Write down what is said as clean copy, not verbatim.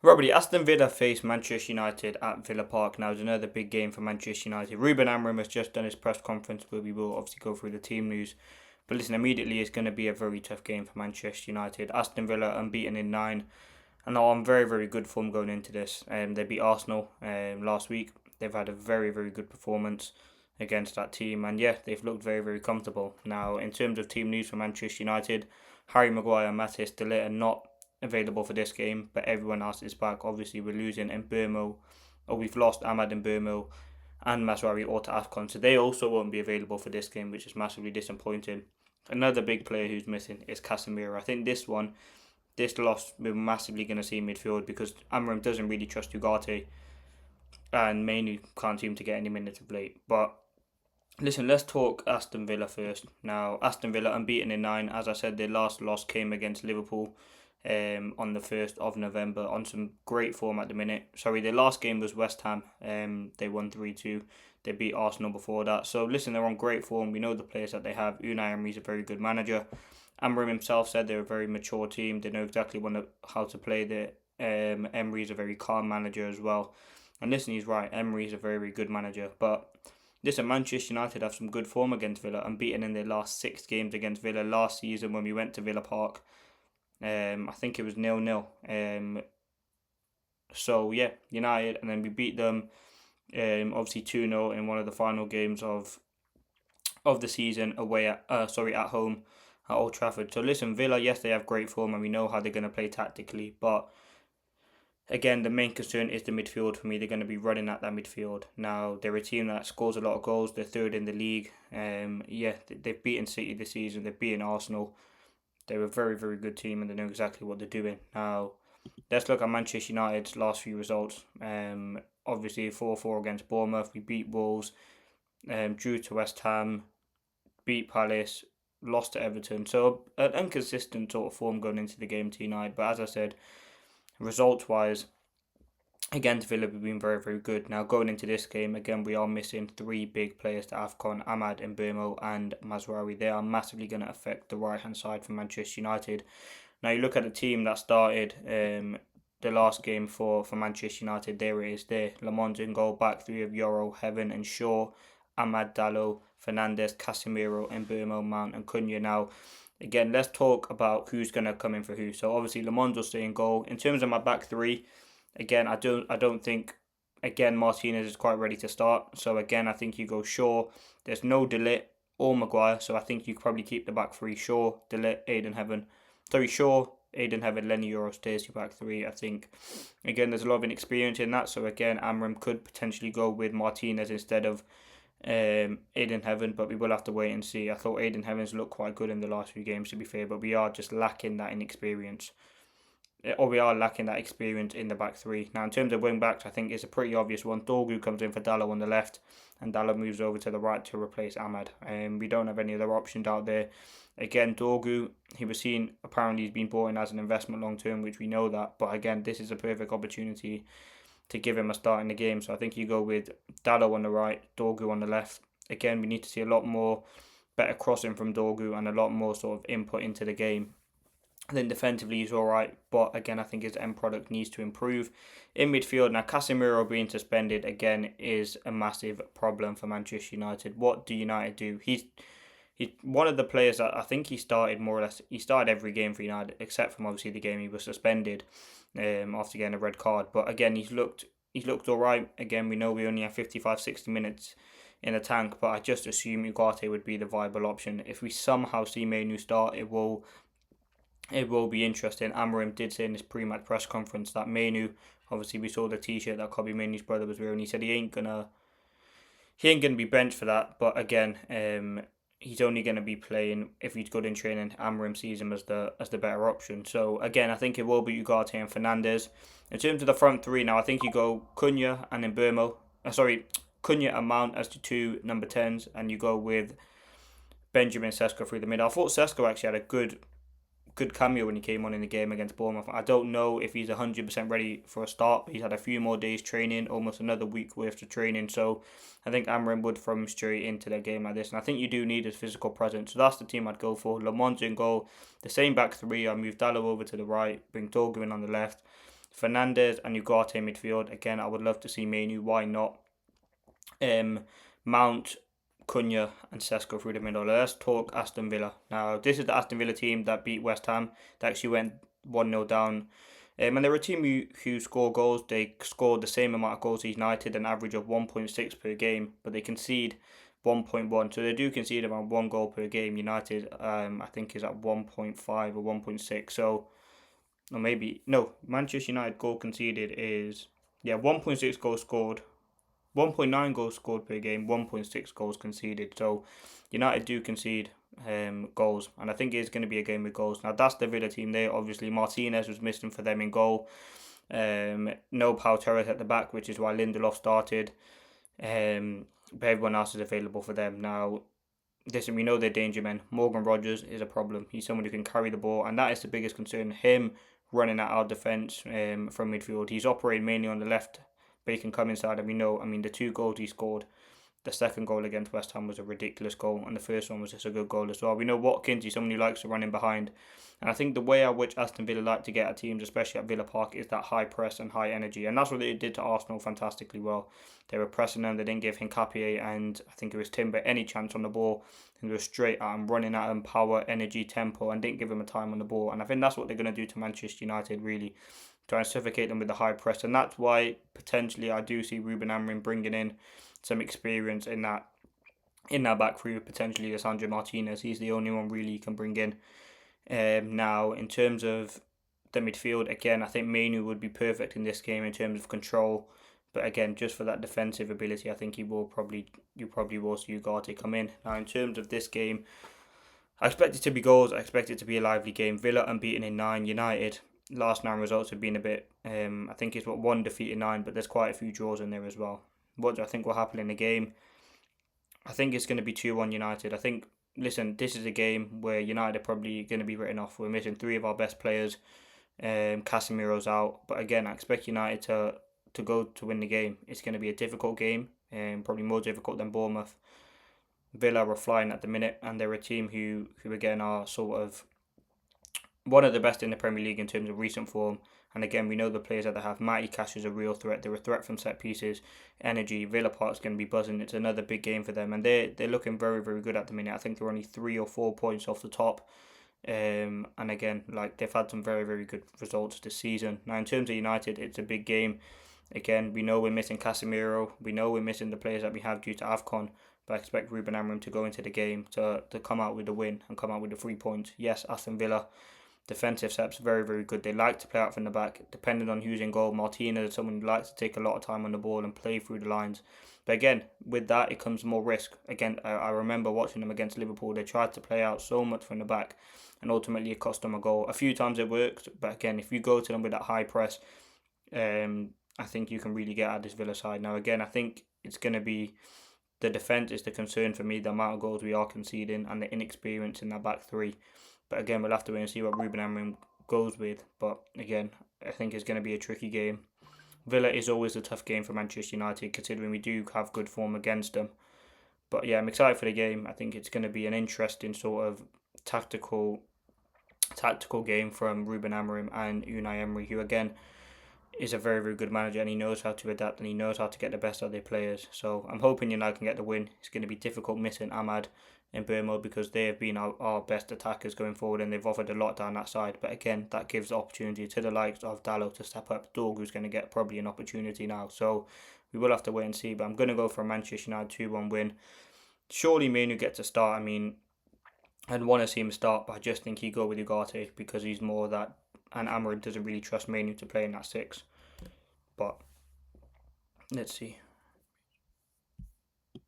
Robert, Aston Villa face Manchester United at Villa Park. Now, it's another big game for Manchester United. Ruben Amorim has just done his press conference where we will obviously go through the team news. But listen, immediately it's going to be a very tough game for Manchester United. Aston Villa unbeaten in nine and are on very, very good form going into this. They beat Arsenal last week. They've had a very, very good performance against that team. And yeah, they've looked very, very comfortable. Now, in terms of team news for Manchester United, Harry Maguire and Matis De Ligt are not available for this game, but everyone else is back. Obviously, we're losing Burmo, or we've lost Ahmad and Burmo and Masraoui or to Afcon, so they also won't be available for this game, which is massively disappointing. Another big player who's missing is Casemiro. I think this loss, we're massively going to see in midfield because Amorim doesn't really trust Ugarte and Mainoo can't seem to get any minutes of late. But listen, let's talk Aston Villa first. Now, Aston Villa unbeaten in nine. As I said, their last loss came against Liverpool on the 1st of November on some great form at the minute. Sorry, their last game was West Ham. They won 3-2. They beat Arsenal before that. So listen, they're on great form. We know the players that they have. Unai Emery's a very good manager. Amorim himself said they're a very mature team. They know exactly how to play. Emery's a very calm manager as well. And listen, he's right. Emery's a very, very good manager. But listen, Manchester United have some good form against Villa, unbeaten in their last 6 games against Villa last season when we went to Villa Park. I think it was 0-0. So yeah, United, and then we beat them. Obviously 2-0 in one of the final games of the season away at home at Old Trafford. So listen, Villa, yes, they have great form and we know how they're going to play tactically, but again, the main concern is the midfield for me. They're going to be running at that midfield. Now, they're a team that scores a lot of goals. They're third in the league. They've beaten City this season. They've beaten Arsenal. They're a very, very good team and they know exactly what they're doing. Now, let's look at Manchester United's last few results. Obviously, 4-4 against Bournemouth. We beat Wolves, drew to West Ham, beat Palace, lost to Everton. So, an inconsistent sort of form going into the game tonight. But as I said, results wise, against Villa, we've been very, very good. Now, going into this game, again, we are missing 3 big players to AFCON, Ahmad and Burmo and Masraoui. They are massively going to affect the right-hand side for Manchester United. Now, you look at the team that started the last game for Manchester United. There it is there. Lamont in goal, back three of Yoro, Heaven and Shaw, Ahmad Dallo, Fernandez, Casemiro, and Burmo, Mount and Cunha. Now, again, let's talk about who's going to come in for who. So, obviously, Lamont will stay in goal. In terms of my back three, again, I don't think again Martinez is quite ready to start. So again, I think you go Shaw. There's no De Ligt or Maguire, so I think you could probably keep the back three: Shaw, De Ligt, Aiden Heaven. Sorry, Shaw, Aiden Heaven, Lenny Euro stays your back three. I think again there's a lot of inexperience in that. So again, Amram could potentially go with Martinez instead of Aiden Heaven, but we will have to wait and see. I thought Aiden Heaven's looked quite good in the last few games, to be fair, but we are just lacking that inexperience, or we are lacking that experience in the back three. Now, in terms of wing backs, I think it's a pretty obvious one. Dorgu comes in for Dallo on the left, and Dallo moves over to the right to replace Ahmad. We don't have any other options out there. Again, Dorgu, he was seen, apparently he's been brought in as an investment long term, which we know that. But again, this is a perfect opportunity to give him a start in the game. So I think you go with Dallo on the right, Dorgu on the left. Again, we need to see a lot more better crossing from Dorgu and a lot more sort of input into the game. Then defensively he's alright, but again I think his end product needs to improve. In midfield now, Casemiro being suspended again is a massive problem for Manchester United. What do United do? He's one of the players that I think he started more or less. He started every game for United except from obviously the game he was suspended after getting a red card. But again he's looked alright. Again, we know we only have 55-60 minutes in the tank, but I just assume Ugarte would be the viable option. If we somehow see Mainoo start, it will be interesting. Amorim did say in his pre-match press conference that Mainoo, obviously we saw the T-shirt that Kobe Mainoo's brother was wearing. He said he ain't gonna be benched for that. But again, he's only gonna be playing if he's good in training. Amorim sees him as the better option. So again, I think it will be Ugarte and Fernandez. In terms of the front three now, I think you go Cunha and Mbeumo. Cunha and Mount as the two number 10s, and you go with Benjamin Sesko through the middle. I thought Sesko actually had a good cameo when he came on in the game against Bournemouth. I don't know if he's 100% ready for a start, but he's had a few more days training, almost another week worth of training. So I think Amorim would throw him straight into their game like this. And I think you do need his physical presence. So that's the team I'd go for. Lamont in goal, the same back three. I move Dallo over to the right, bring Dorgu in on the left. Fernandes and Ugarte midfield. Again, I would love to see Mainoo. Why not? Mount, Cunha and Sesko through the middle. Let's talk Aston Villa. Now, this is the Aston Villa team that beat West Ham. They actually went 1-0 down. And they're a team who score goals. They scored the same amount of goals as United, an average of 1.6 per game, but they concede 1.1. So they do concede around 1 goal per game. United, I think, is at 1.5 or 1.6. So, or maybe, no, Manchester United goal conceded is, 1.6 goals scored. 1.9 goals scored per game, 1.6 goals conceded. So United do concede goals, and I think it's going to be a game with goals. Now that's the Villa team there. Obviously Martinez was missing for them in goal. No Pau Torres at the back, which is why Lindelof started. But everyone else is available for them. Now, listen, we know they're danger men. Morgan Rogers is a problem. He's someone who can carry the ball, and that is the biggest concern. Him running at our defence from midfield. He's operating mainly on the left, but he can come inside, and we know, the 2 goals he scored, the second goal against West Ham was a ridiculous goal, and the first one was just a good goal as well. We know Watkins, he's someone who likes to run in behind, and I think the way at which Aston Villa like to get at teams, especially at Villa Park, is that high press and high energy, and that's what they did to Arsenal fantastically well. They were pressing them, they didn't give Hincapié and I think it was Timber any chance on the ball, and they were straight at him, running at him, power, energy, tempo, and didn't give him a time on the ball, and I think that's what they're going to do to Manchester United, really. Try and suffocate them with the high press, and that's why potentially I do see Ruben Amorim bringing in some experience in that back three, potentially Lisandro Martinez. He's the only one really you can bring in. Now, in terms of the midfield, again, I think Mainoo would be perfect in this game in terms of control, but again, just for that defensive ability, I think you probably will see Ugarte come in. Now, in terms of this game, I expect it to be goals. I expect it to be a lively game. Villa unbeaten in 9. United, last 9 results have been a bit, I think it's 1 defeat in 9, but there's quite a few draws in there as well. What do I think will happen in the game? I think it's going to be 2-1 United. I think, listen, this is a game where United are probably going to be written off. We're missing 3 of our best players. Casemiro's out. But again, I expect United to go to win the game. It's going to be a difficult game, probably more difficult than Bournemouth. Villa are flying at the minute, and they're a team who again are sort of one of the best in the Premier League in terms of recent form. And again, we know the players that they have. Matty Cash is a real threat. They're a threat from set pieces. Energy. Villa Park's going to be buzzing. It's another big game for them. And they're looking very, very good at the minute. I think they're only 3 or 4 points off the top. And again, they've had some very, very good results this season. Now, in terms of United, it's a big game. Again, we know we're missing Casemiro. We know we're missing the players that we have due to AFCON. But I expect Ruben Amorim to go into the game to come out with the win and come out with the 3 points. Yes, Aston Villa, defensive steps very, very good. They like to play out from the back, depending on who's in goal. Martinez is someone who likes to take a lot of time on the ball and play through the lines. But again, with that, it comes more risk. Again, I remember watching them against Liverpool. They tried to play out so much from the back, and ultimately it cost them a goal. A few times it worked, but again, if you go to them with that high press, I think you can really get at this Villa side. Now, again, I think it's going to be the defence is the concern for me, the amount of goals we are conceding and the inexperience in that back 3. But again, we'll have to wait and see what Ruben Amorim goes with. But again, I think it's going to be a tricky game. Villa is always a tough game for Manchester United, considering we do have good form against them. But yeah, I'm excited for the game. I think it's going to be an interesting sort of tactical game from Ruben Amorim and Unai Emery, who again is a very, very good manager, and he knows how to adapt and he knows how to get the best out of their players. So I'm hoping United can get the win. It's going to be difficult missing Ahmad and Burmo because they have been our best attackers going forward, and they've offered a lot down that side. But again, that gives the opportunity to the likes of Dalot to step up. Dorg, who's going to get probably an opportunity now. So we will have to wait and see. But I'm going to go for a Manchester United 2-1 win. Surely Mainoo gets a start. I'd want to see him start, but I just think he'd go with Ugarte because he's more that, and Amorim doesn't really trust Mainoo to play in that 6. But let's see.